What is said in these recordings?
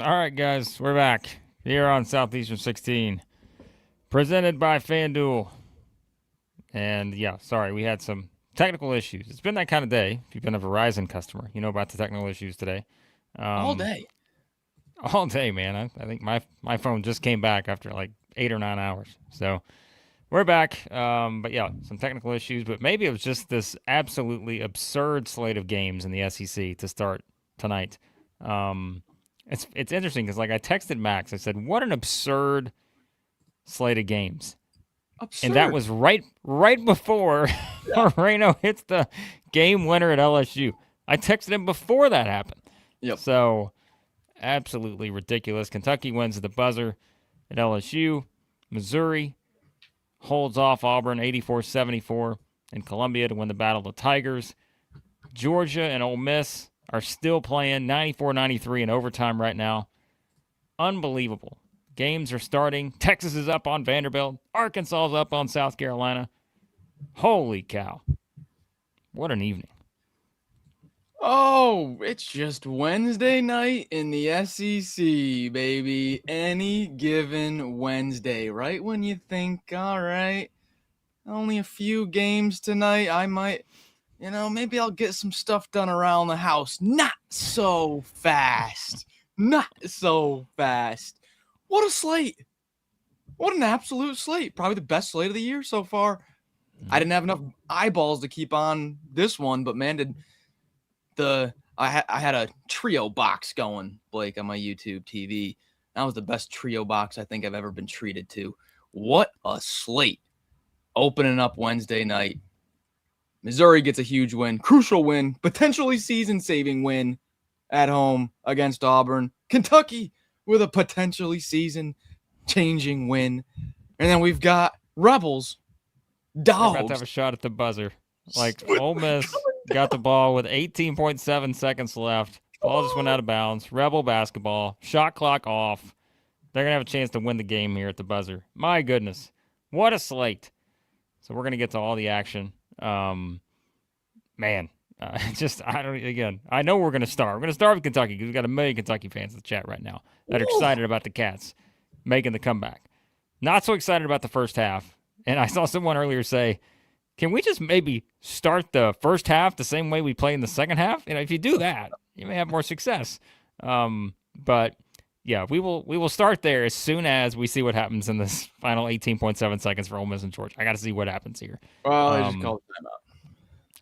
All right, guys, we're back here on Southeastern 16, presented by FanDuel. And yeah, sorry, we had some technical issues. It's been that kind of day. If you've been a Verizon customer, you know about the technical issues today. All day. All day, man. I think my phone just came back after like 8 or 9 hours. So we're back. But yeah, some technical issues. But maybe it was just this absolutely absurd slate of games in the SEC to start tonight. It's interesting because like I texted Max. I said, "What an absurd slate of games," and that Absurd. was right before Yeah. Moreno hits the game winner at LSU. I texted him before that happened. Yep. So absolutely ridiculous. Kentucky wins at the buzzer at LSU. Missouri holds off Auburn 84-74 in Columbia to win the Battle of the Tigers. Georgia and Ole Miss are still playing 94-93 in overtime right now. Unbelievable. Games are starting. Texas is up on Vanderbilt. Arkansas is up on South Carolina. Holy cow. What an evening. Oh, it's just Wednesday night in the SEC, baby. Any given Wednesday, right when you think, all right, only a few games tonight, I might, maybe I'll get some stuff done around the house. Not so fast. Not so fast. What a slate. What an absolute slate. Probably the best slate of the year so far. I didn't have enough eyeballs to keep on this one, but man, I had a trio box going, Blake, on my YouTube TV. That was the best trio box I think I've ever been treated to. What a slate. Opening up Wednesday night. Missouri gets a huge win, crucial win, potentially season-saving win at home against Auburn. Kentucky with a potentially season-changing win. And then we've got Rebels, They're about to have dogs. a shot at the buzzer. Like Ole Miss got the ball with 18.7 seconds left. Ball just went out of bounds. Rebel basketball. Shot clock off. They're going to have a chance to win the game here at the buzzer. My goodness. What a slate. So we're going to get to all the action. Man, I know we're going to start. We're going to start with Kentucky because we've got a million Kentucky fans in the chat right now that are excited about the Cats making the comeback. Not so excited about the first half. And I saw someone earlier say, can we just maybe start the first half the same way we play in the second half? If you do that, you may have more success. But yeah, we will start there as soon as we see what happens in this final 18.7 seconds for Ole Miss and Georgia. I got to see what happens here. Well, I just called timeout.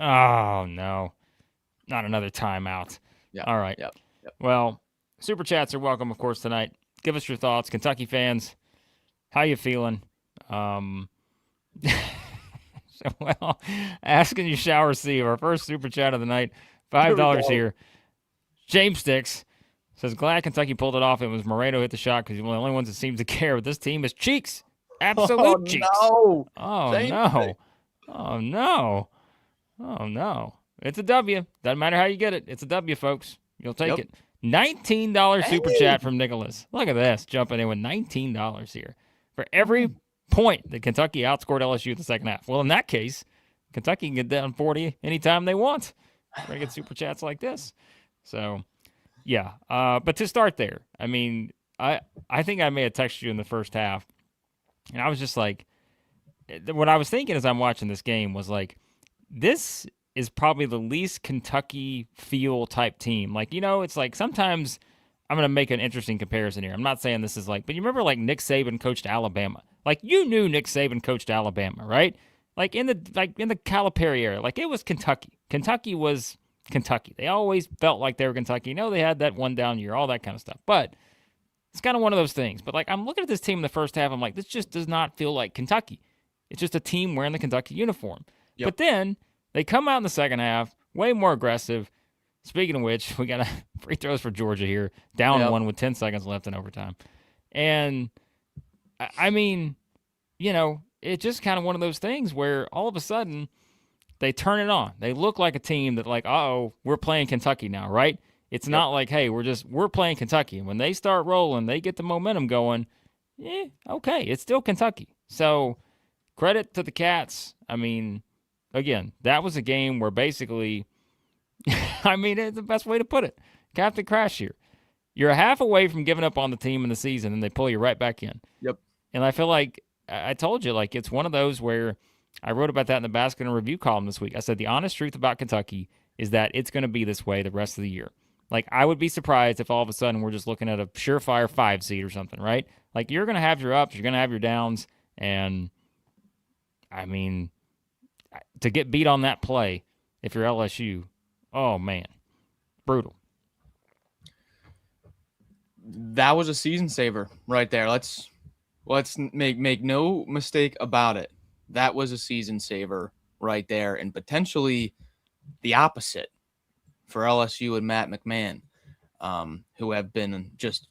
Oh no, not another timeout. Yeah. All right. Yep. Well, super chats are welcome, of course, tonight. Give us your thoughts, Kentucky fans. How you feeling? Well, asking you shower Steve, our first super chat of the night, $5 here. James Sticks says, glad Kentucky pulled it off. It was Moreno hit the shot because he's one of the only ones that seems to care. But this team is cheeks. Absolute cheeks. No. Oh, James no. Sticks. Oh, no. Oh, no. It's a W. Doesn't matter how you get it. It's a W, folks. You'll take it. $19 super chat from Nicholas. Look at this. Jumping in with $19 here. For every point that Kentucky outscored LSU in the second half. Well, in that case, Kentucky can get down 40 anytime they want. We're going to get super chats like this. So, yeah. But to start there, I mean, I think I may have texted you in the first half, and I was just like, what I was thinking as I'm watching this game was like, this is probably the least Kentucky feel type team. Like, it's like sometimes I'm going to make an interesting comparison here. I'm not saying this is like, but you remember like Nick Saban coached Alabama. Like you knew Nick Saban coached Alabama, right? Like in the Calipari era, like it was Kentucky. Kentucky was Kentucky. They always felt like they were Kentucky. They had that one down year, all that kind of stuff. But it's kind of one of those things. But like I'm looking at this team in the first half, I'm like, this just does not feel like Kentucky. It's just a team wearing the Kentucky uniform. Yep. But then they come out in the second half, way more aggressive. Speaking of which, we got free throws for Georgia here, down one with 10 seconds left in overtime. And, I mean, it's just kind of one of those things where all of a sudden they turn it on. They look like a team that like, uh-oh, we're playing Kentucky now, right? It's not like, hey, we're playing Kentucky. And when they start rolling, they get the momentum going, okay, it's still Kentucky. So credit to the Cats. I mean, again, that was a game where basically – I mean, it's the best way to put it. Captain Crash here. You're a half away from giving up on the team in the season, and they pull you right back in. Yep. And I feel like I told you, like, it's one of those where I wrote about that in the Basket and Review column this week. I said the honest truth about Kentucky is that it's going to be this way the rest of the year. Like, I would be surprised if all of a sudden we're just looking at a surefire 5 seed or something, right? Like, you're going to have your ups, you're going to have your downs, and I mean, to get beat on that play, if you're LSU, oh man, brutal. That was a season saver right there. Let's make no mistake about it. That was a season saver right there, and potentially the opposite for LSU and Matt McMahon, who have been just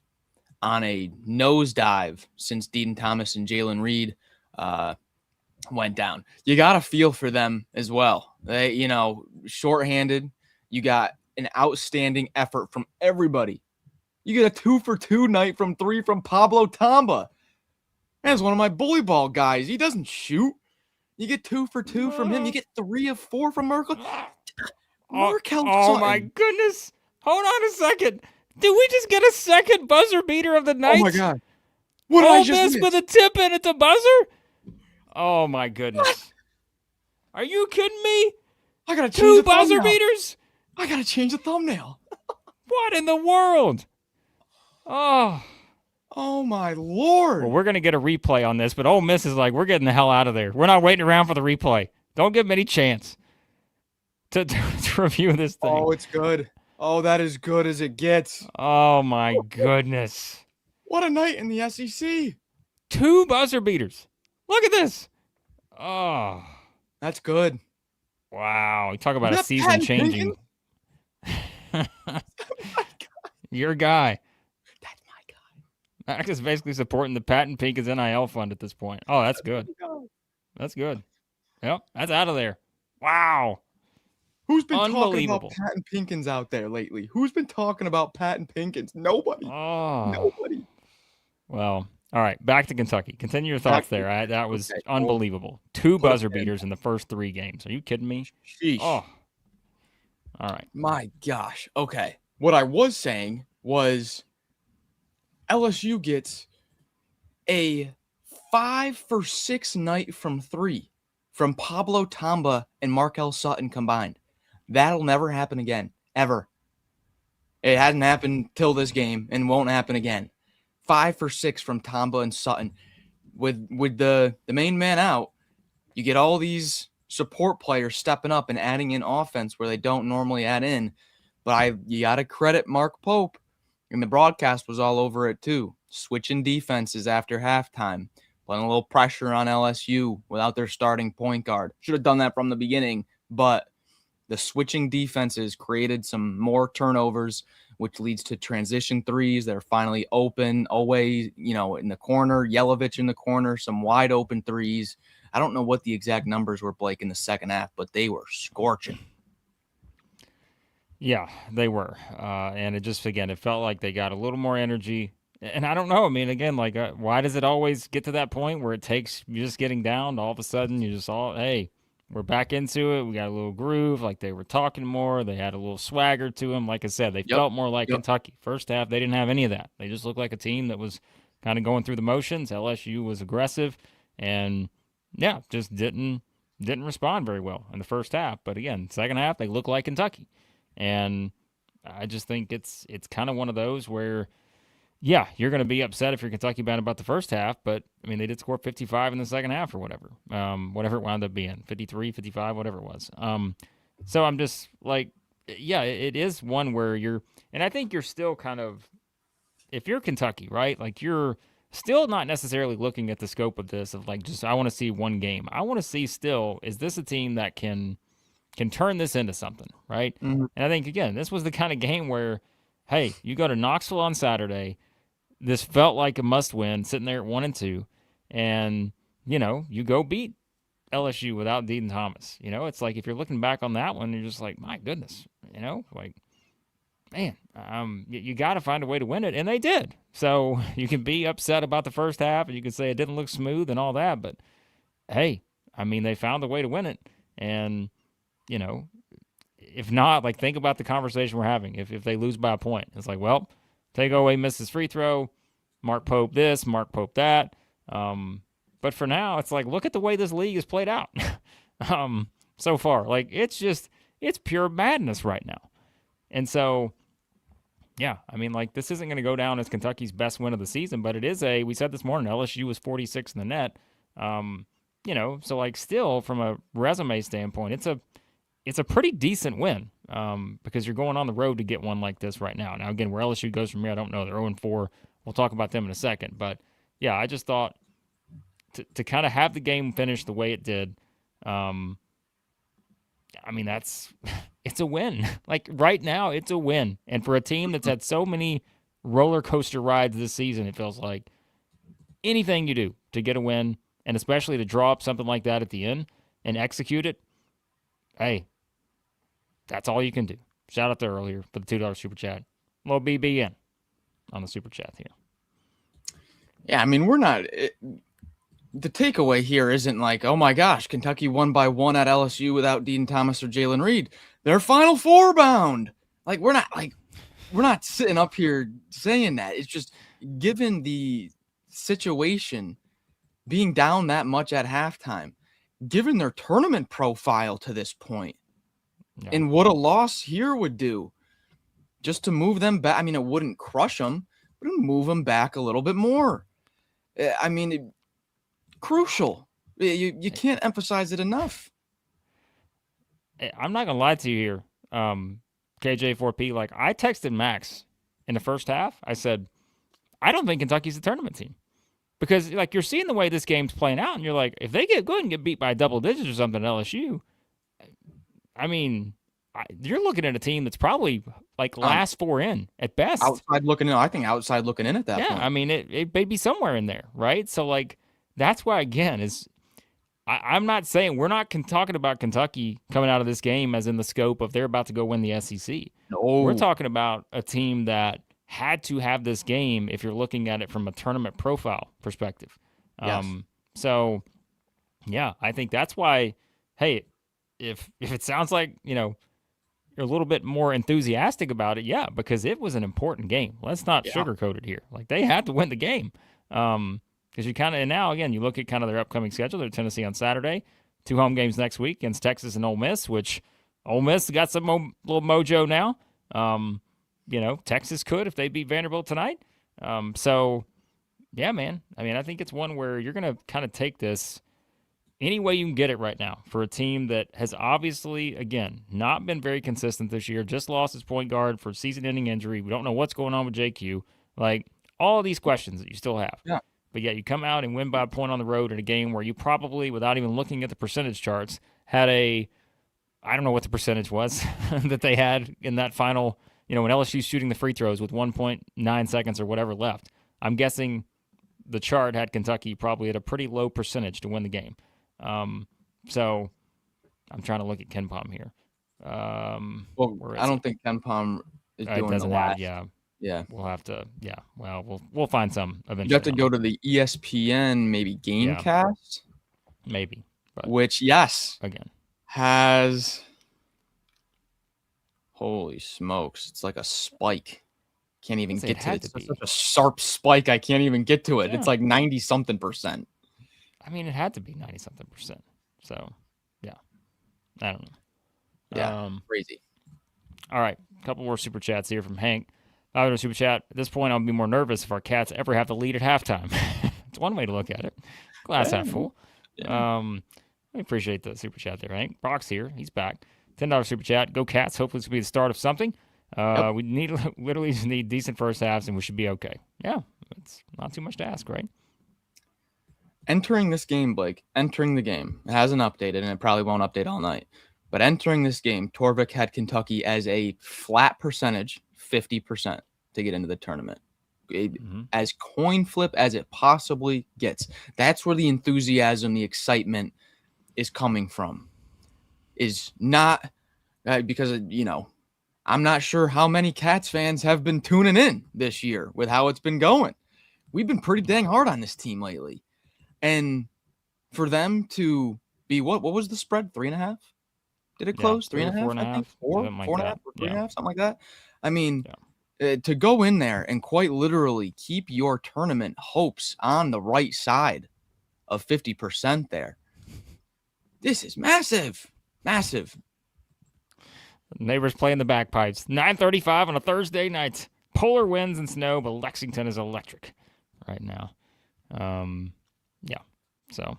on a nosedive since Dean Thomas and Jalen Reed went down. You got to feel for them as well. They, shorthanded. You got an outstanding effort from everybody. You get a 2-for-2 night from 3 from Pablo Tamba. That's one of my bully ball guys. He doesn't shoot. You get 2-for-2 from him. You get 3 of 4 from Merkel. Oh my goodness. Hold on a second. Did we just get a second buzzer beater of the night? Oh my God. What did I just miss? With a tip and it's a buzzer? Oh my goodness. What? Are you kidding me? I gotta change 2 buzzer beaters? I gotta change the thumbnail. What in the world? Oh my Lord. Well, we're going to get a replay on this, but Ole Miss is like, we're getting the hell out of there. We're not waiting around for the replay. Don't give them any chance to review this thing. Oh, it's good. Oh, that is good as it gets. Oh my goodness. What a night in the SEC. 2 buzzer beaters. Look at this. Oh. That's good. Wow. You talk about a season changing. Your guy. That's my guy. Max is basically supporting the Patton Pinkins NIL fund at this point. Oh, that's good. That's good. Yep, that's out of there. Wow. Who's been talking about Patton Pinkins out there lately? Who's been talking about Patton Pinkins? Nobody. Oh. Nobody. Well, all right, back to Kentucky. Continue your thoughts there. That was unbelievable. 2 buzzer beaters in the first 3 games. Are you kidding me? Sheesh. Oh. All right. My gosh. Okay. What I was saying was LSU gets a 5-for-6 night from 3 from Pablo Tamba and Markel Sutton combined. That'll never happen again, ever. It hasn't happened till this game and won't happen again. 5-for-6 from Tamba and Sutton. With the main man out, you get all these support players stepping up and adding in offense where they don't normally add in. But you got to credit Mark Pope, and the broadcast was all over it too. Switching defenses after halftime, putting a little pressure on LSU without their starting point guard. Should have done that from the beginning, but the switching defenses created some more turnovers, which leads to transition threes that are finally open. Oweh, in the corner, Yelovich in the corner, some wide open threes. I don't know what the exact numbers were, Blake, in the second half, but they were scorching. Yeah, they were. And it just, again, it felt like they got a little more energy. And I don't know. I mean, again, like, why does it always get to that point where it takes you just getting down, all of a sudden you just hey, we're back into it. We got a little groove. Like, they were talking more. They had a little swagger to them. Like I said, they felt more like Kentucky. First half, they didn't have any of that. They just looked like a team that was kind of going through the motions. LSU was aggressive and, yeah, just didn't respond very well in the first half. But, again, second half, they look like Kentucky. And I just think it's kind of one of those where, yeah, you're going to be upset if you're Kentucky bad about the first half, but, I mean, they did score 55 in the second half or whatever. Whatever it wound up being, 53, 55, whatever it was. So I'm just like, yeah, it is one where and I think you're still kind of, if you're Kentucky, right, like you're still not necessarily looking at the scope of this of like just I want to see one game. I want to see still, is this a team that can turn this into something, right? Mm-hmm. And I think, again, this was the kind of game where, hey, you go to Knoxville on Saturday. This felt like a must-win, sitting there at 1-2, and, you go beat LSU without Dean Thomas. It's like if you're looking back on that one, you're just like, my goodness, like, man, you got to find a way to win it, and they did. So you can be upset about the first half, and you can say it didn't look smooth and all that, but, hey, I mean, they found a way to win it, and if not, like, think about the conversation we're having. If they lose by a point, it's like, well, Otega Oweh misses free throw. Mark Pope this, Mark Pope that. But for now, it's like, look at the way this league is played out so far. Like, it's pure madness right now. And so, yeah, I mean, like, this isn't going to go down as Kentucky's best win of the season, but it is we said this morning, LSU was 46 in the net. So, like, still, from a resume standpoint, it's a pretty decent win because you're going on the road to get one like this right now. Now, again, where LSU goes from here, I don't know. They're 0-4. We'll talk about them in a second. But, yeah, I just thought to kind of have the game finish the way it did, I mean, it's a win. Like, right now, it's a win. And for a team that's had so many roller coaster rides this season, it feels like anything you do to get a win, and especially to draw up something like that at the end and execute it, hey, that's all you can do. Shout out there earlier for the $2 super chat. Little BBN on the super chat here. Yeah, I mean, we're not. The takeaway here isn't like, oh my gosh, Kentucky won by 1 at LSU without Dean Thomas or Jalen Reed. They're Final Four bound. Like, we're not sitting up here saying that. It's just, given the situation, being down that much at halftime, given their tournament profile to this point, and what a loss here would do, just to move them back. I mean, it wouldn't crush them, but it would move them back a little bit more. I mean, crucial. You can't emphasize it enough. I'm not going to lie to you here, KJ4P. Like, I texted Max in the first half. I said, I don't think Kentucky's a tournament team. Because, like, you're seeing the way this game's playing out, and you're like, if they go ahead and get beat by double digits or something at LSU, I mean, you're looking at a team that's probably, like, last 4 in at best. Outside looking in. I think outside looking in at that point. Yeah, I mean, it may be somewhere in there, right? So, like, that's why, again, I'm not saying we're not talking about Kentucky coming out of this game as in the scope of they're about to go win the SEC. No. We're talking about a team that had to have this game if you're looking at it from a tournament profile perspective. Yes. So, yeah, I think that's why, hey, if it sounds like, you're a little bit more enthusiastic about it, yeah, because it was an important game. Let's not sugarcoat it here. Like, they had to win the game. Because you kind of, and now, again, you look at kind of their upcoming schedule. They're Tennessee on Saturday, 2 home games next week against Texas and Ole Miss, which Ole Miss got some little mojo now. Texas could if they beat Vanderbilt tonight. So, yeah, man. I mean, I think it's one where you're going to kind of take this any way you can get it right now for a team that has obviously, again, not been very consistent this year, just lost its point guard for season-ending injury. We don't know what's going on with JQ. Like, all of these questions that you still have. Yeah. But yeah, you come out and win by a point on the road in a game where you probably, without even looking at the percentage charts, had I don't know what the percentage was that they had in that final, when LSU's shooting the free throws with 1.9 seconds or whatever left. I'm guessing the chart had Kentucky probably at a pretty low percentage to win the game. So I'm trying to look at KenPom here. I don't think KenPom is doing doesn't the last. Yeah. We'll have to. Yeah. Well, we'll find some eventually. You have to go to the ESPN maybe Gamecast. Maybe. But which again has. Holy smokes! It's like a spike. Can't even get to it. It's such a sharp spike. I can't even get to it. Yeah. It's like 90-something%. I mean, it had to be 90-something%. So, yeah. I don't know. Yeah. Crazy. All right. A couple more super chats here from Hank. $5 super chat. At this point, I'll be more nervous if our Cats ever have the lead at halftime. It's one way to look at it. Glass half full. Yeah. I appreciate the super chat there, Hank. Brock's here. He's back. $10 super chat. Go Cats. Hopefully this will be the start of something. We literally just need decent first halves, and we should be okay. Yeah. It's not too much to ask, right? Entering this game, Blake, the game. It hasn't updated, and it probably won't update all night. But entering this game, Torvik had Kentucky as a flat percentage, 50% to get into the tournament. As coin flip as it possibly gets. That's where the enthusiasm, the excitement is coming from. Is not because, I'm not sure how many Cats fans have been tuning in this year with how it's been going. We've been pretty dang hard on this team lately. And for them to be what was the spread? 3.5? Did it close? 3.5? 4.5. 4.5 or 3.5, something like that. I mean, to go in there and quite literally keep your tournament hopes on the right side of 50% there. This is massive. Massive. Neighbors playing the bagpipes. 9:35 on a Thursday night. Polar winds and snow, but Lexington is electric right now. Yeah. So,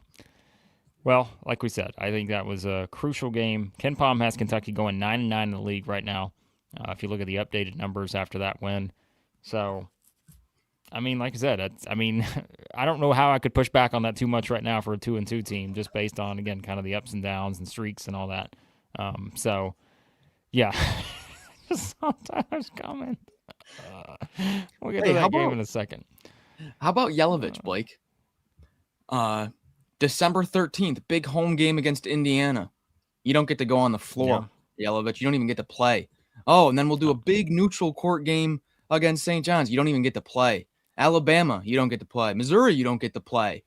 well, like we said, I think that was a crucial game. Ken Pom has Kentucky going 9-9 in the league right now. If you look at the updated numbers after that win. So, I mean, like I said, I don't know how I could push back on that too much right now for a 2-2 team, just based on, again, kind of the ups and downs and streaks and all that. So, yeah. Just saw Tyler's comment. We'll get to that game in a second. How about Yelovich, Blake? December 13th, big home game against Indiana. You don't get to go on the floor, Yelovich. You don't even get to play. Oh, and then we'll do a big neutral court game against St. John's. You don't even get to play. Alabama, you don't get to play. Missouri, you don't get to play.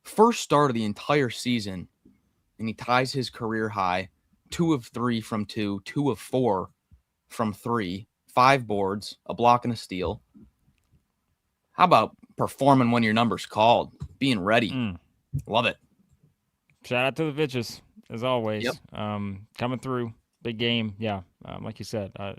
First start of the entire season, and he ties his career high. 2 of 3 from 2, 2 of 4 from 3, 5 boards, a block and a steal. How about performing when your number's called? Being ready. Love it. Shout out to the Vitches, as always. Yep. Coming through. Big game. Yeah, like you said, I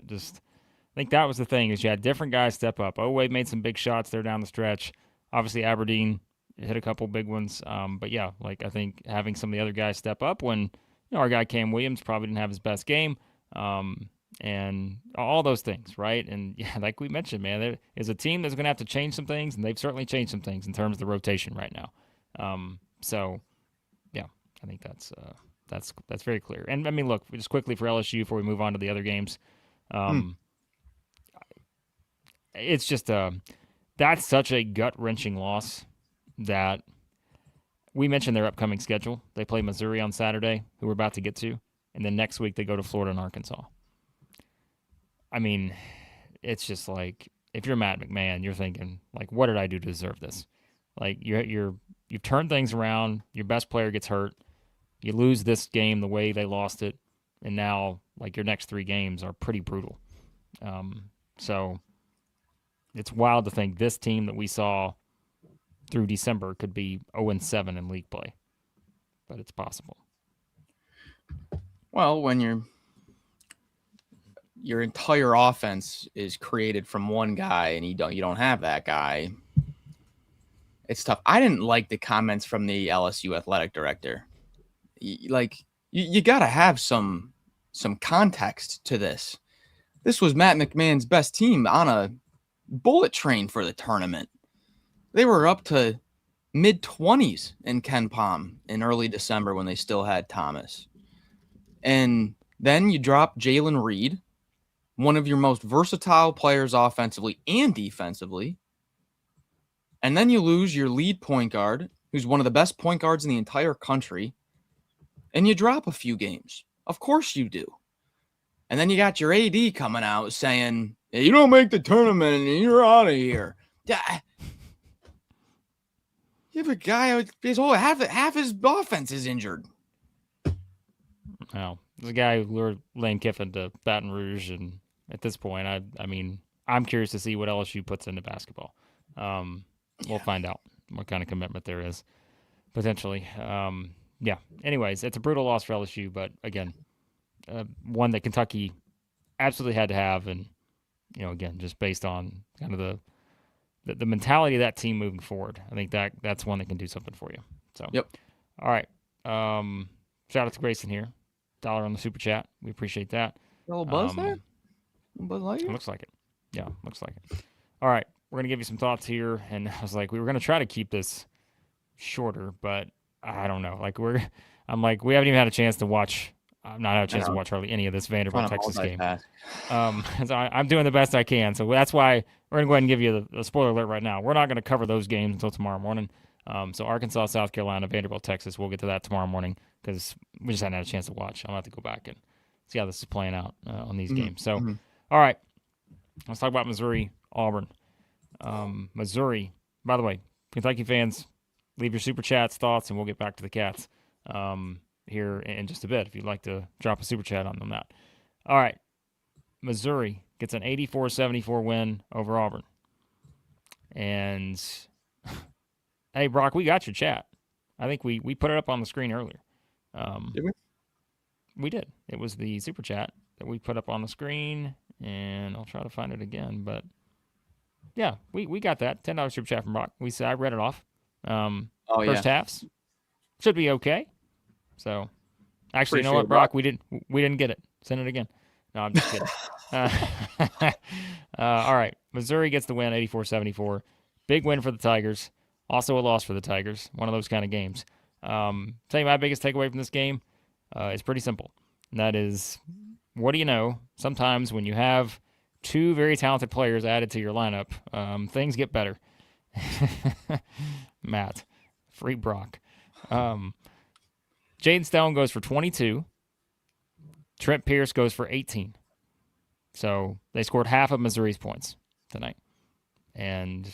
think that was the thing, is you had different guys step up. Oweh made some big shots there down the stretch. Obviously, Aberdeen hit a couple big ones. But, yeah, like I think having some of the other guys step up when our guy Cam Williams probably didn't have his best game, and all those things, right? And, yeah, like we mentioned, man, there is a team that's going to have to change some things, and they've certainly changed some things in terms of the rotation right now. So, yeah, I think that's very clear. And, I mean, look, just quickly for LSU before we move on to the other games, it's just that's such a gut-wrenching loss that we mentioned their upcoming schedule. They play Missouri on Saturday, who we're about to get to, and then next week they go to Florida and Arkansas. I mean, it's just like, if you're Matt McMahon, you're thinking, like, what did I do to deserve this? Like, you've turned things around. Your best player gets hurt. You lose this game the way they lost it, and now, like, your next 3 games are pretty brutal. So it's wild to think this team that we saw through December could be 0-7 in league play, but it's possible. Well, when your entire offense is created from one guy and you don't have that guy, it's tough. I didn't like the comments from the LSU athletic director. You got to have some context to this. This was Matt McMahon's best team on a bullet train for the tournament. They were up to mid-20s in Ken Pom in early December when they still had Thomas. And then you drop Jalen Reed, one of your most versatile players offensively and defensively. And then you lose your lead point guard, who's one of the best point guards in the entire country. And you drop a few games. Of course you do. And then you got your AD coming out saying, hey, you don't make the tournament and you're out of here. You have a guy, half his offense is injured. Well, there's a guy who lured Lane Kiffin to Baton Rouge, and at this point, I mean, I'm curious to see what LSU puts into basketball. We'll find out what kind of commitment there is, potentially. Yeah. Anyways, it's a brutal loss for LSU, but again, one that Kentucky absolutely had to have, and again, just based on kind of the mentality of that team moving forward, I think that's one that can do something for you. So, yep. All right. Shout out to Grayson here. $1 on the super chat. We appreciate that. A little buzz there? Buzz Lightyear? Looks like it. Yeah, looks like it. All right. We're going to give you some thoughts here. And I was like, we were going to try to keep this shorter, but I don't know. I'm like, we haven't even had a chance to watch. I've not had a chance to watch hardly any of this Vanderbilt Texas game. So I'm doing the best I can. So that's why we're going to go ahead and give you the spoiler alert right now. We're not going to cover those games until tomorrow morning. So Arkansas, South Carolina, Vanderbilt, Texas, we'll get to that tomorrow morning because we just hadn't had a chance to watch. I'll have to go back and see how this is playing out on these games. So, all right, let's talk about Missouri, Auburn. Missouri, by the way, Kentucky fans, leave your super chats, thoughts, and we'll get back to the Cats here in just a bit if you'd like to drop a super chat on them. All right, Missouri gets an 84-74 win over Auburn. And, hey, Brock, we got your chat. I think we put it up on the screen earlier. Did we? We did. It was the super chat that we put up on the screen, and I'll try to find it again. But, yeah, we got that. $10 super chat from Brock. I read it off. First halves. Should be okay. So, actually, you know what, Brock? We didn't get it. Send it again. No, I'm just kidding. All right. Missouri gets the win, 84-74. Big win for the Tigers. Also a loss for the Tigers. One of those kind of games. Tell you my biggest takeaway from this game is pretty simple. And that is, what do you know? Sometimes when you have two very talented players added to your lineup, things get better. Matt. Free Brock. Jaden Stone goes for 22. Trent Pierce goes for 18. So they scored half of Missouri's points tonight. And,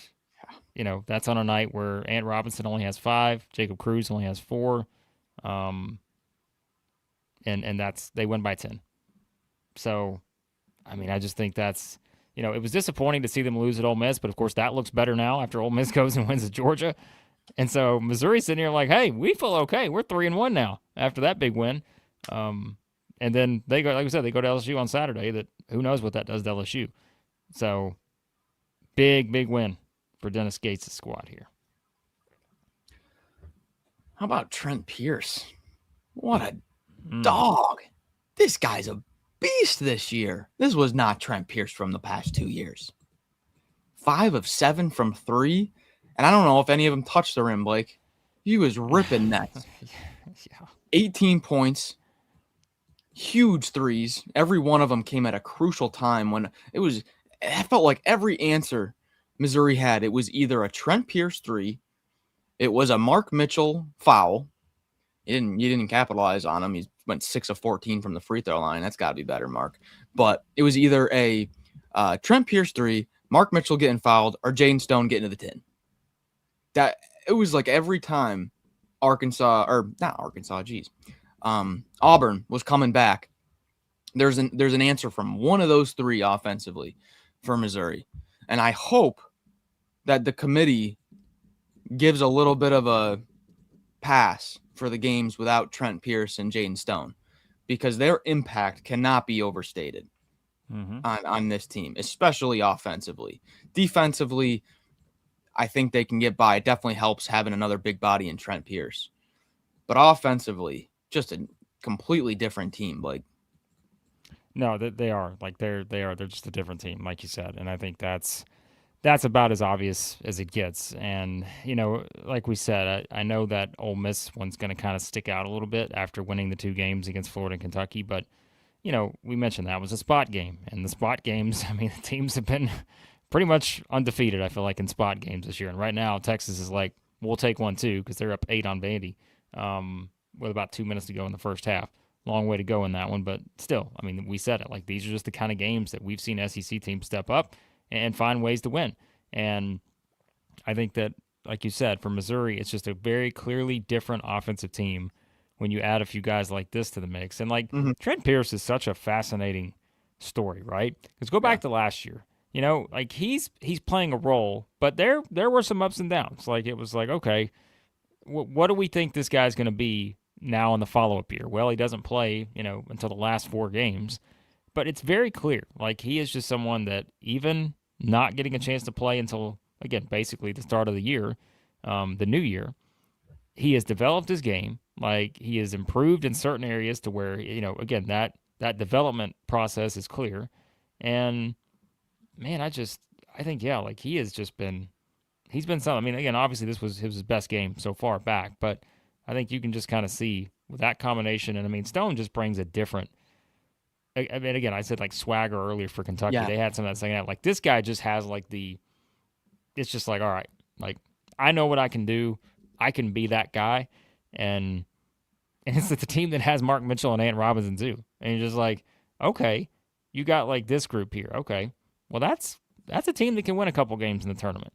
that's on a night where Ant Robinson only has 5. Jacob Cruz only has 4. And they win by 10. So, I just think that's, it was disappointing to see them lose at Ole Miss, but of course that looks better now after Ole Miss goes and wins at Georgia. And so Missouri's sitting here like, hey, we feel okay. We're 3-1 now after that big win. And then they go, like I said, they go to LSU on Saturday. That who knows what that does to LSU. So big win for Dennis Gates' squad here. How about Trent Pierce? What a dog. This guy's a beast this year. This was not Trent Pierce from the past 2 years. 5 of 7 from 3. And I don't know if any of them touched the rim, Blake. He was ripping nets. Yeah. 18 points. Huge threes. Every one of them came at a crucial time when I felt like every answer Missouri had, it was either a Trent Pierce 3, it was a Mark Mitchell foul. You didn't capitalize on him. He went 6 of 14 from the free throw line. That's got to be better, Mark. But it was either a Trent Pierce 3, Mark Mitchell getting fouled, or Jaden Stone getting to the 10. That it was like every time Auburn was coming back, there's an answer from one of those 3 offensively for Missouri. And I hope that the committee gives a little bit of a pass for the games without Trent Pierce and Jaden Stone, because their impact cannot be overstated on this team, especially offensively. Defensively, I think they can get by. It definitely helps having another big body in Trent Pierce. But offensively, just a completely different team, Blake. No, they are. Like they're just a different team, like you said. And I think that's about as obvious as it gets. And, like we said, I know that Ole Miss one's going to kind of stick out a little bit after winning the 2 games against Florida and Kentucky. But, we mentioned that was a spot game. And the spot games, the teams have been pretty much undefeated, I feel like, in spot games this year. And right now, Texas is like, we'll take one too, because they're up 8 on Vandy with about 2 minutes to go in the first half. Long way to go in that one. But still, we said it. Like, these are just the kind of games that we've seen SEC teams step up and find ways to win. And I think that, like you said, for Missouri, it's just a very clearly different offensive team when you add a few guys like this to the mix. And, Trent Pierce is such a fascinating story, right? Because go back to last year. He's playing a role, but there were some ups and downs. Like, it was like, okay, what do we think this guy's going to be now in the follow-up year? Well, he doesn't play, until the last 4 games. But it's very clear. Like, he is just someone that even not getting a chance to play until, again, basically the start of the year, the new year, he has developed his game. Like, he has improved in certain areas to where, again, that development process is clear. And, man, I think, like, he has just been, he's been something. Again, obviously this was his best game so far back, but I think you can just kind of see with that combination. And, Stone just brings a different, again, I said like swagger earlier for Kentucky. Yeah. They had some of that second half. Like, this guy just has like it's just like, all right, like, I know what I can do. I can be that guy. And it's the team that has Mark Mitchell and Ant Robinson too. And you're just like, okay, you got like this group here. Okay, well, that's a team that can win a couple games in the tournament,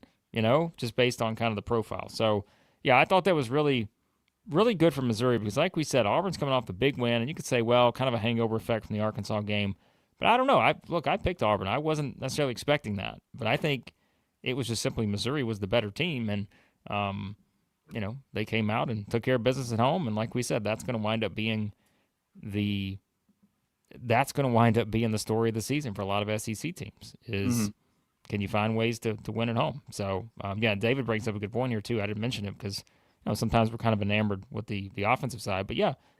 just based on kind of the profile. So, yeah, I thought that was really, really good for Missouri because, like we said, Auburn's coming off the big win, and you could say, well, kind of a hangover effect from the Arkansas game. But I don't know. I picked Auburn. I wasn't necessarily expecting that, but I think it was just simply Missouri was the better team, and they came out and took care of business at home. And like we said, that's going to wind up being the story of the season for a lot of SEC teams. Is can you find ways to win at home? So David brings up a good point here too. I didn't mention it because sometimes we're kind of enamored with the offensive side, but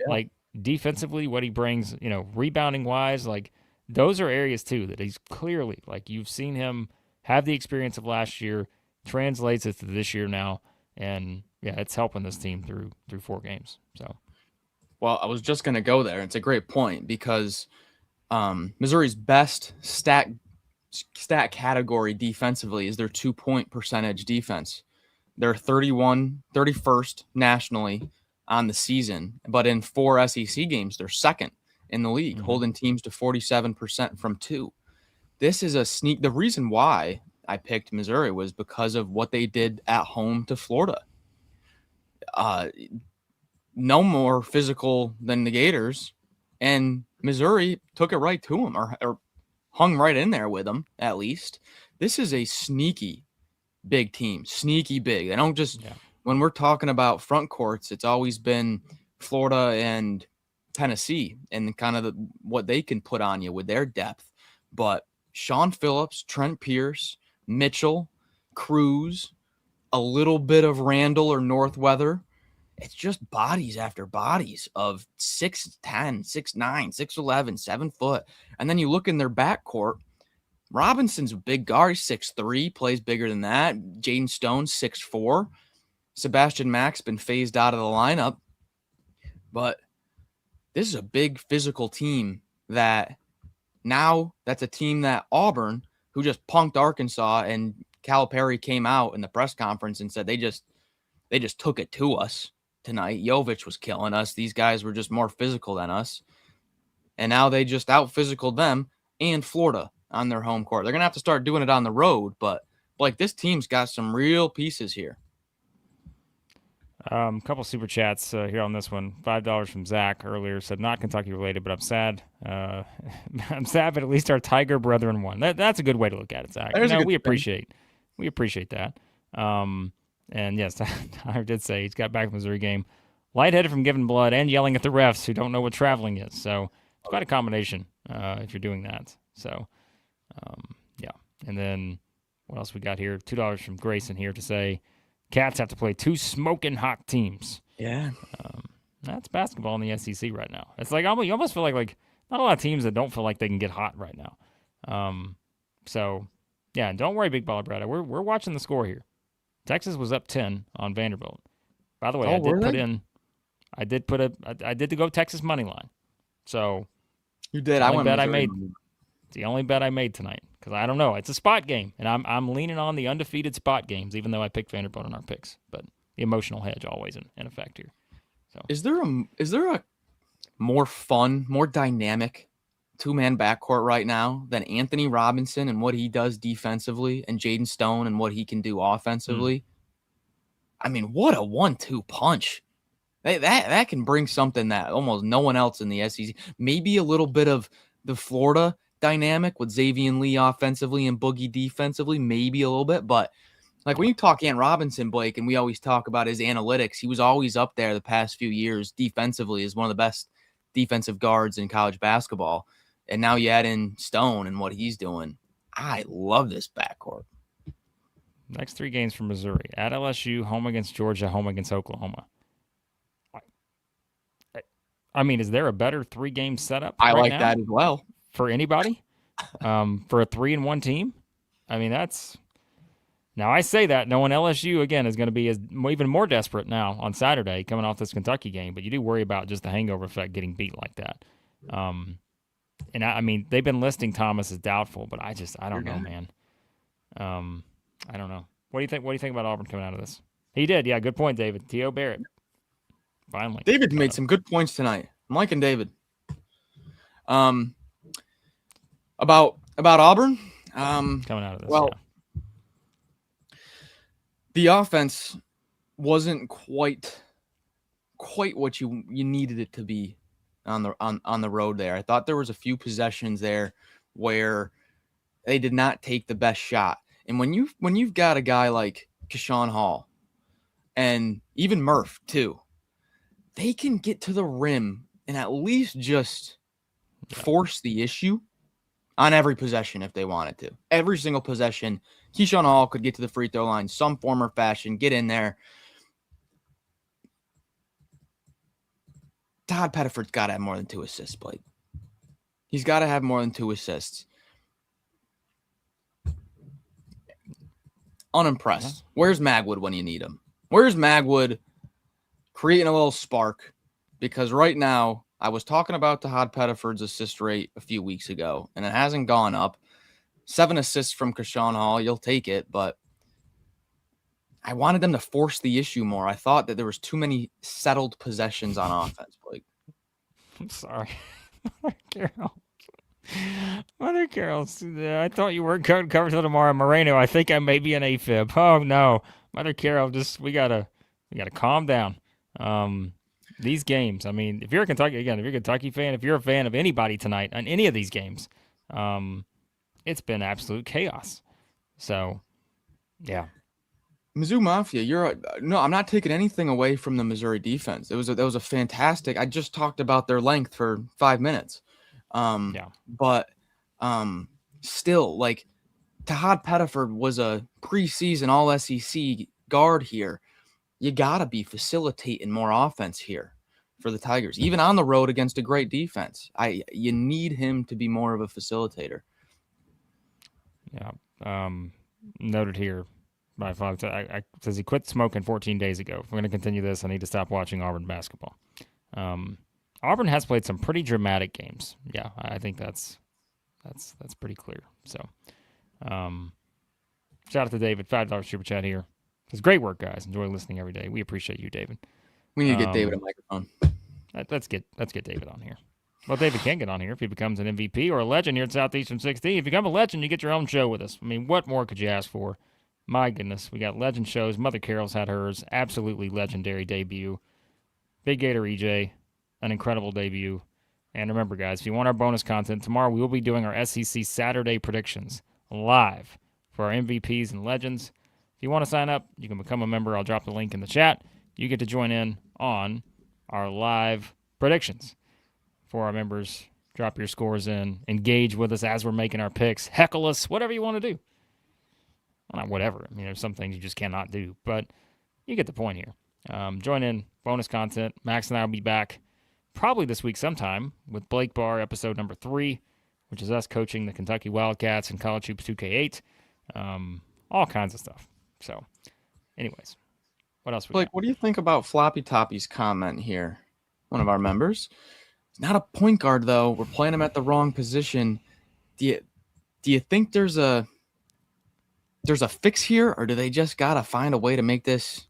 like defensively, what he brings, rebounding wise, like. Those are areas, too, that he's clearly, like, you've seen him have the experience of last year, translates it to this year now, and, it's helping this team through 4 games. So, well, I was just going to go there. It's a great point because Missouri's best stat category defensively is their 2-point percentage defense. They're 31st nationally on the season, but in 4 SEC games, they're second in the league, holding teams to 47% from 2. This is a sneak. The reason why I picked Missouri was because of what they did at home to Florida. No more physical than the Gators, and Missouri took it right to them or hung right in there with them, at least. This is a sneaky big team, sneaky big. They don't just, when we're talking about front courts, it's always been Florida and Tennessee and kind of what they can put on you with their depth. But Sean Phillips, Trent Pierce, Mitchell, Cruz, a little bit of Randall or Northweather. It's just bodies after bodies of 6'10", 6'9", 6'11", 7 foot. And then you look in their backcourt. Robinson's a big guard, 6'3", plays bigger than that. Jaden Stone, 6'4". Sebastian Mack's been phased out of the lineup. But this is a big physical team that's a team that Auburn, who just punked Arkansas, and Calipari came out in the press conference and said they just took it to us tonight. Jovic was killing us. These guys were just more physical than us. And now they just out-physicaled them and Florida on their home court. They're going to have to start doing it on the road, but like this team's got some real pieces here. A couple super chats here on this one. $5 from Zach earlier said not Kentucky related, but I'm sad. I'm sad, but at least our Tiger brethren won. That's a good way to look at it, Zach. We appreciate that. And yes, Tyler did say he's got back from the Missouri game, lightheaded from giving blood and yelling at the refs who don't know what traveling is. So it's quite a combination if you're doing that. So and then what else we got here? $2 from Grayson here to say. Cats have to play 2 smoking hot teams. Yeah. That's basketball in the SEC right now. It's like you almost feel like not a lot of teams that don't feel like they can get hot right now. Don't worry, Big Baller Brad. We're watching the score here. Texas was up 10 on Vanderbilt. By the way, I did to go Texas money line. So you did. It's the only bet I made tonight. Because I don't know. It's a spot game, and I'm leaning on the undefeated spot games, even though I picked Vanderbilt in our picks. But the emotional hedge always in effect here. So is there a more fun, more dynamic 2-man backcourt right now than Anthony Robinson and what he does defensively, and Jaden Stone and what he can do offensively? I mean, what a 1-2 punch! That can bring something that almost no one else in the SEC. Maybe a little bit of the Florida dynamic with Xavier Lee offensively and Boogie defensively, maybe a little bit, but like when you talk Ant Robinson, Blake, and we always talk about his analytics, he was always up there the past few years defensively as one of the best defensive guards in college basketball. And now you add in Stone and what he's doing. I love this backcourt. Next 3 games for Missouri. At LSU, home against Georgia, home against Oklahoma. I mean, is there a better 3-game setup I right like now that as well. For anybody? For a 3-1 team? I mean, that's... Now, I say that knowing LSU, again, is going to be even more desperate now on Saturday coming off this Kentucky game, but you do worry about just the hangover effect getting beat like that. And I mean, they've been listing Thomas as doubtful, but I don't know, man. I don't know. What do you think? What do you think about Auburn coming out of this? He did, yeah. Good point, David. T.O. Barrett. Finally, David made some good points tonight. I'm liking David. About Auburn. Coming out of this, well, the offense wasn't quite what you needed it to be on the road there. I thought there was a few possessions there where they did not take the best shot. And when you've got a guy like Keshawn Hall and even Murph too, they can get to the rim and at least just force the issue on every possession if they wanted to. Every single possession, Keshawn Hall could get to the free throw line some form or fashion, get in there. Todd Pettiford's got to have more than 2 assists, Blake. He's got to have more than 2 assists. Unimpressed. Where's Magwood when you need him? Where's Magwood creating a little spark? Because right now, I was talking about Todd Pettiford's assist rate a few weeks ago, and it hasn't gone up. 7 assists from Keshawn Hall, you'll take it, but I wanted them to force the issue more. I thought that there was too many settled possessions on offense, Blake. I'm sorry. Mother Carol, I thought you weren't covered till tomorrow. Moreno, I think I may be an AFib. Oh no, Mother Carol, we gotta calm down. These games, I mean, if you're a Kentucky fan, if you're a fan of anybody tonight on any of these games, it's been absolute chaos. So, yeah. Mizzou Mafia, I'm not taking anything away from the Missouri defense. That was a fantastic. I just talked about their length for 5 minutes. But still, like, Todd Pettiford was a preseason All SEC guard here. You gotta be facilitating more offense here for the Tigers, even on the road against a great defense. You need him to be more of a facilitator. Yeah. Noted here by Fox. I says he quit smoking 14 days ago. If we're going to continue this, I need to stop watching Auburn basketball. Auburn has played some pretty dramatic games. Yeah, I think that's pretty clear. So, shout out to David, $5 super chat here. It's great work, guys. Enjoy listening every day. We appreciate you, David. We need to get David a microphone. Let's get David on here. Well, David can get on here if he becomes an MVP or a legend here at Southeastern 16. If you become a legend, you get your own show with us. I mean, what more could you ask for? My goodness, we got legend shows. Mother Carol's had hers. Absolutely legendary debut. Big Gator EJ, an incredible debut. And remember, guys, if you want our bonus content, tomorrow we will be doing our SEC Saturday predictions live for our MVPs and legends. If you want to sign up, you can become a member. I'll drop the link in the chat. You get to join in on our live predictions for our members. Drop your scores in. Engage with us as we're making our picks. Heckle us, whatever you want to do. Well, not whatever. I mean, there's some things you just cannot do, but you get the point here. Join in, bonus content. Max and I will be back probably this week sometime with Blake Barr, episode number 3, which is us coaching the Kentucky Wildcats in College Hoops 2K8. All kinds of stuff. So, anyways, what else we Blake, got? what do you think about Floppy Toppy's comment here? One of our members. He's not a point guard, though. We're playing him at the wrong position. Do you think there's a fix here, or do they just gotta find a way to make this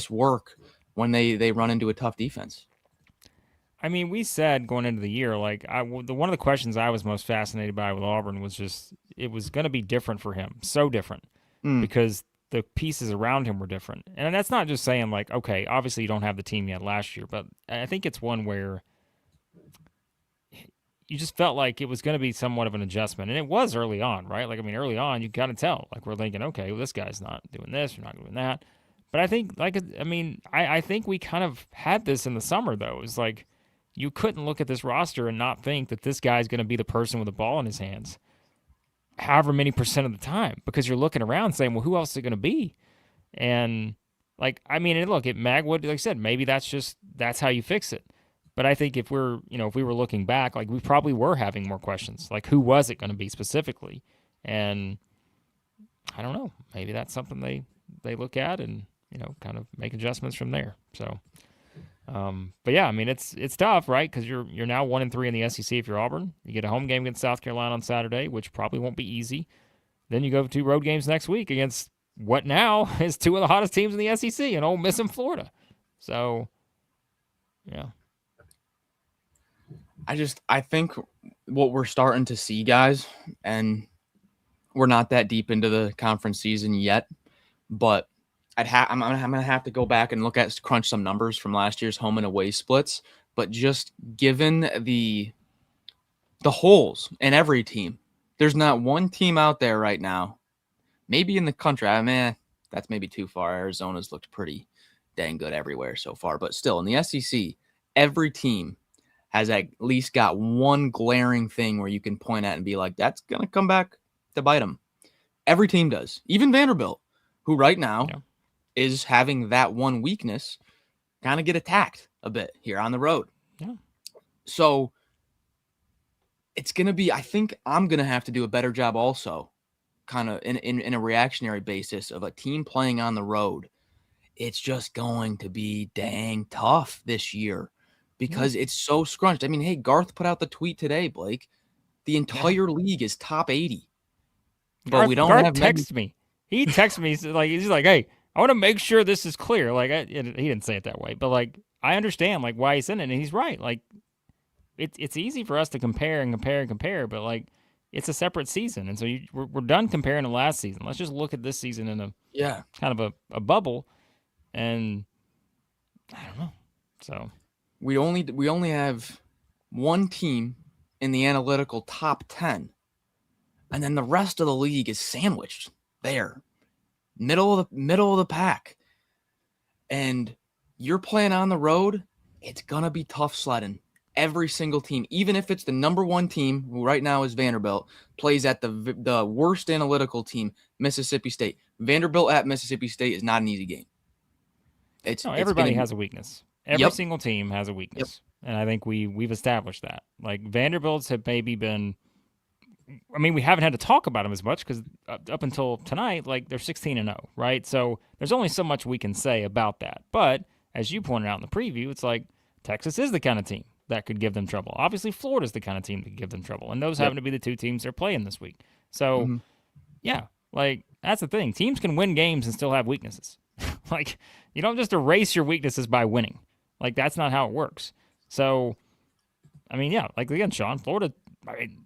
work when they run into a tough defense? I mean, we said going into the year, like one of the questions I was most fascinated by with Auburn was just it was going to be different for him, so different because the pieces around him were different. And that's not just saying like, okay, obviously you don't have the team yet last year, but I think it's one where you just felt like it was going to be somewhat of an adjustment, and it was early on, right? Like, I mean, early on, you got to tell. Like, we're thinking, okay, well, this guy's not doing this, you're not doing that. But I think, I think we kind of had this in the summer, though. It's like you couldn't look at this roster and not think that this guy's going to be the person with the ball in his hands however many percent of the time, because you're looking around saying, well, who else is it going to be? And, like, I mean, and look, at Magwood, like I said, maybe that's how you fix it. But I think if we were looking back, like we probably were having more questions. Like, who was it going to be specifically? And I don't know. Maybe that's something they look at and, kind of make adjustments from there. So, but yeah, I mean, it's tough, right? Because you're now 1-3 in the SEC if you're Auburn. You get a home game against South Carolina on Saturday, which probably won't be easy. Then you go 2 road games next week against what now is 2 of the hottest teams in the SEC, and Ole Miss and Florida. So, yeah. I think what we're starting to see, guys, and we're not that deep into the conference season yet, but I'm gonna have to go back and crunch some numbers from last year's home and away splits. but just given the holes in every team, there's not one team out there right now, maybe in the country. That's maybe too far. Arizona's looked pretty dang good everywhere so far, but still in the SEC, every team has at least got one glaring thing where you can point at and be like, that's going to come back to bite them. Every team does. Even Vanderbilt, who right now is having that one weakness, kind of get attacked a bit here on the road. Yeah. So it's going to be, I think I'm going to have to do a better job also, kind of in a reactionary basis of a team playing on the road. It's just going to be dang tough this year because it's so scrunched. I mean, hey, Garth put out the tweet today, Blake. The entire league is top 80. But we don't have texted me. He texted me like he's like, "Hey, I want to make sure this is clear." Like he didn't say it that way, but like I understand like why he's in it, and he's right. Like it's easy for us to compare, but like it's a separate season, and so we're done comparing to last season. Let's just look at this season in a kind of a bubble, and I don't know. So we only have one team in the analytical top 10. And then the rest of the league is sandwiched there, middle of the pack. And you're playing on the road, it's gonna be tough sledding. Every single team, even if it's the number one team, who right now is Vanderbilt, plays at the worst analytical team, Mississippi State. Vanderbilt at Mississippi State is not an easy game. Everybody has a weakness. Every single team has a weakness, and I think we've established that. Like Vanderbilt's have maybe been. I mean, we haven't had to talk about them as much because up until tonight, like they're 16-0, right? So there's only so much we can say about that. But as you pointed out in the preview, it's like Texas is the kind of team that could give them trouble. Obviously, Florida's the kind of team that could give them trouble, and those happen to be the two teams they're playing this week. So, yeah, like that's the thing. Teams can win games and still have weaknesses. Like you don't just erase your weaknesses by winning. Like that's not how it works. So, I mean, yeah, like again, Sean, Florida. I mean,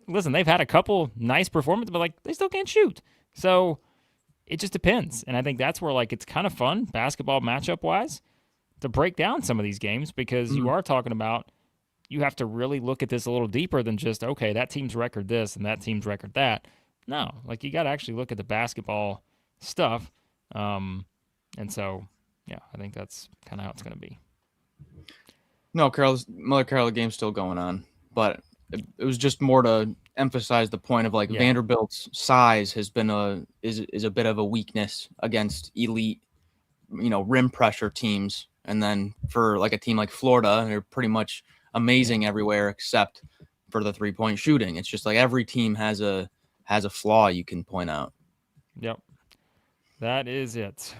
listen, they've had a couple nice performances, but like they still can't shoot. So it just depends. And I think that's where like it's kind of fun basketball matchup wise to break down some of these games because you are talking about you have to really look at this a little deeper than just, okay, that team's record this and that team's record that. No, like you got to actually look at the basketball stuff. And so, yeah, I think that's kind of how it's going to be. No, Mother Carolina game's still going on, but it was just more to emphasize the point of like Vanderbilt's size has been is a bit of a weakness against elite, rim pressure teams. And then for like a team like Florida, they're pretty much amazing everywhere except for the 3-point shooting. It's just like every team has a flaw you can point out. Yep. That is it.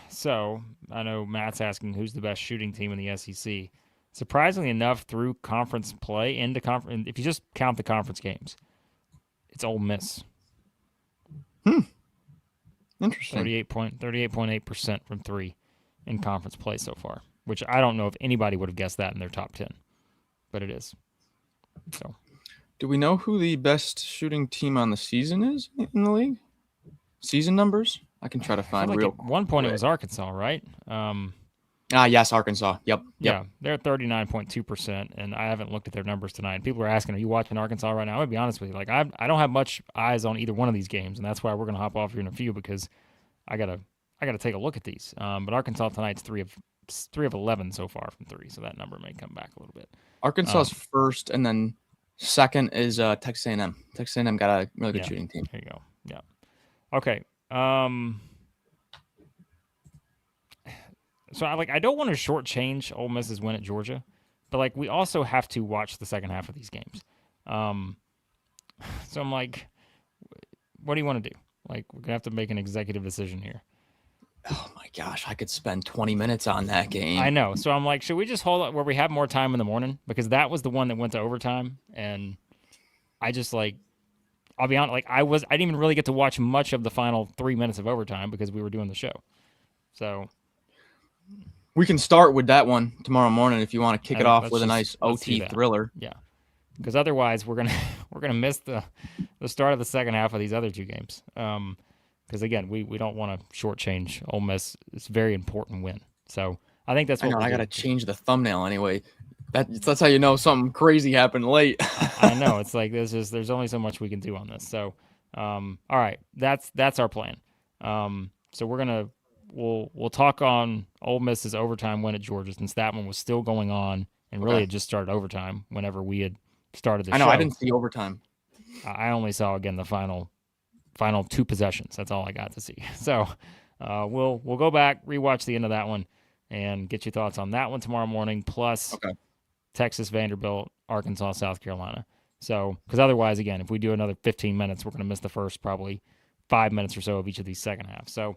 So I know Matt's asking who's the best shooting team in the SEC. Surprisingly enough, through conference play, if you just count the conference games, it's Ole Miss. Interesting. 38.8% from three in conference play so far, which I don't know if anybody would have guessed that in their top 10, but it is. So, do we know who the best shooting team on the season is in the league? Season numbers? I can try to find like at one point it was Arkansas, right? Yes, Arkansas. Yep. Yeah, they're 39.2%, and I haven't looked at their numbers tonight. People are asking, are you watching Arkansas right now? I'm going to be honest with you. Like, I don't have much eyes on either one of these games, and that's why we're going to hop off here in a few because I gotta take a look at these. But Arkansas tonight's 3 of 11 so far from three, so that number may come back a little bit. Arkansas's first, and then second is Texas A&M. Texas A&M got a really good shooting team. There you go. Yeah. Okay. So I don't want to shortchange Ole Miss's win at Georgia, but like we also have to watch the second half of these games. So I'm like, what do you want to do? Like we're gonna have to make an executive decision here. Oh my gosh, I could spend 20 minutes on that game. I know. So I'm like, should we just hold it where we have more time in the morning? Because that was the one that went to overtime, and I just like, I'll be honest, like I didn't even really get to watch much of the final 3 minutes of overtime because we were doing the show. So we can start with that one tomorrow morning if you want to kick it off with a nice OT thriller. Yeah, because otherwise we're gonna miss the start of the second half of these other two games. Because again, we don't want to shortchange Ole Miss. It's a very important win. So I think that's what I got to change the thumbnail anyway. That's how you know something crazy happened late. I know. It's like there's only so much we can do on this. So, all right, that's our plan. So we'll talk on Ole Miss's overtime win at Georgia, since that one was still going on and really Okay. had just started overtime whenever we had started the I know. show. I didn't see overtime. I only saw, again, the final 2 possessions. That's all I got to see. So we'll go back, rewatch the end of that one, and get your thoughts on that one tomorrow morning. Plus Texas, Vanderbilt, Arkansas, South Carolina. So, because otherwise, again, if we do another 15 minutes, we're going to miss the first probably 5 minutes or so of each of these second halves. So,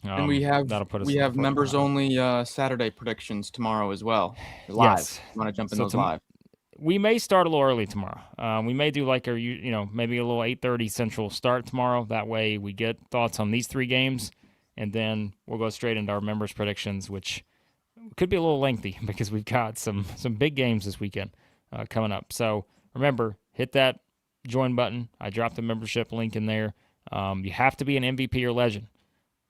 And that'll put us we in the have foot members behind. only Saturday predictions tomorrow as well. Live. Yes. You want to jump in So those live? We may start a little early tomorrow. We may do like maybe a little 8:30 Central start tomorrow. That way we get thoughts on these 3 games, and then we'll go straight into our members' predictions, which could be a little lengthy because we've got some big games this weekend coming up. So remember, hit that join button. I dropped the membership link in there. You have to be an MVP or legend.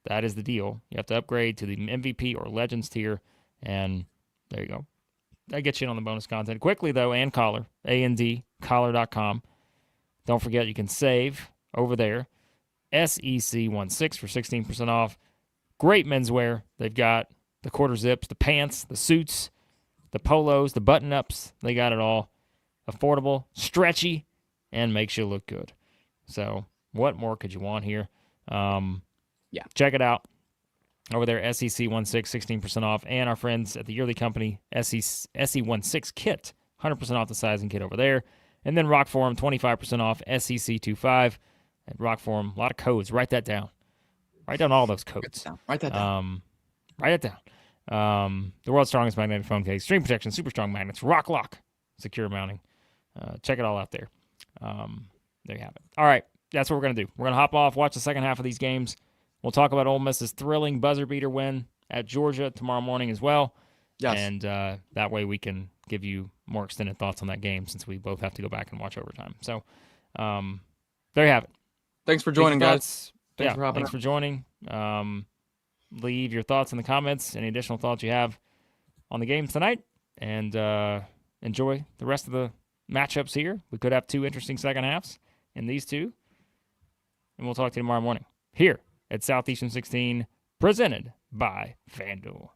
That is the deal. You have to upgrade to the MVP or Legends tier, and there you go. That gets you in on the bonus content. Quickly, though, and Collar, A&D, collar.com. Don't forget you can save over there. SEC16 for 16% off. Great menswear. They've got the quarter zips, the pants, the suits, the polos, the button-ups. They got it all. Affordable, stretchy, and makes you look good. So what more could you want here? Check it out. Over there, SEC16, 16% off. And our friends at the Yearly Company, SE16 Kit, 100% off the sizing kit over there. And then ROKFORM, 25% off, SEC25 at ROKFORM. A lot of codes. Write that down. Write down all those codes. Write that down. Write it down. The world's strongest magnetic phone case, stream protection, super strong magnets, rock lock, secure mounting. Check it all out there. There you have it. All right, that's what we're going to do. We're going to hop off, watch the second half of these games. We'll talk about Ole Miss's thrilling buzzer beater win at Georgia tomorrow morning as well. Yes. And that way we can give you more extended thoughts on that game, since we both have to go back and watch overtime. So there you have it. Thanks for joining, guys. Thanks for joining. Leave your thoughts in the comments, any additional thoughts you have on the games tonight, and enjoy the rest of the matchups here. We could have 2 interesting second halves in these 2. And we'll talk to you tomorrow morning here at Southeastern 16, presented by FanDuel.